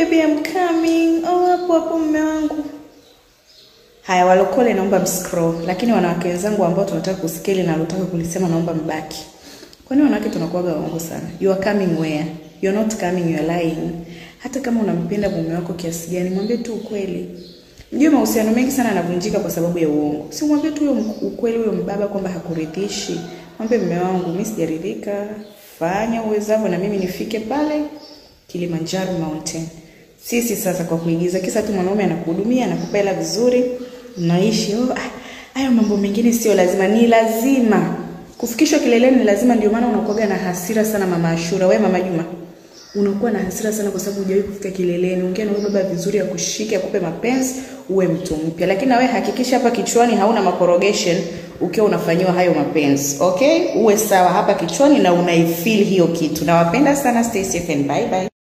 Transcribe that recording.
baby I'm coming. Oh, hapo mume wangu. Haya, walokole naomba mscroll, lakini wanawake wenzangu ambao tunataka kusikeli na wanataka kulisema naomba mbaki. Kwani wanawake tunakuaga waongo sana. You are coming where? You're not coming, you are lying. Hata kama unampenda mume wako kiasi gani, mwambie tu ukweli. Ndio mahusiano mengi sana yanavunjika kwa sababu ya uongo. Si mwambie tu ukweli huyo mbaba kwamba hakuridhishi. Mwambie mume wangu mimi sijaridhika. Fanya uwezavyo na mimi nifike pale Kilimanjaro Mountain. Sisi sasa kwa kuigiza kisa tu mwanaume anakuhudumia, anakupela vizuri, unaishi. Hayo mambo mengine sio lazima, ni lazima. Kufikishwa kileleni ni lazima, ndio maana unakuwa na hasira sana mama Ashura. Wewe mama Juma, unakuwa na hasira sana kwa sababu hujawahi kufika kileleni. Ongea na baba vizuri, akushike, akupe mapenzi, uwe mtu mpya. Lakini na wewe hakikisha hapa kichwani hauna makorogation ukiwa unafanywa hayo mapenzi. Okay? Uwe sawa hapa kichwani na unaifeel hiyo kitu. Nawapenda sana, stay safe and bye bye.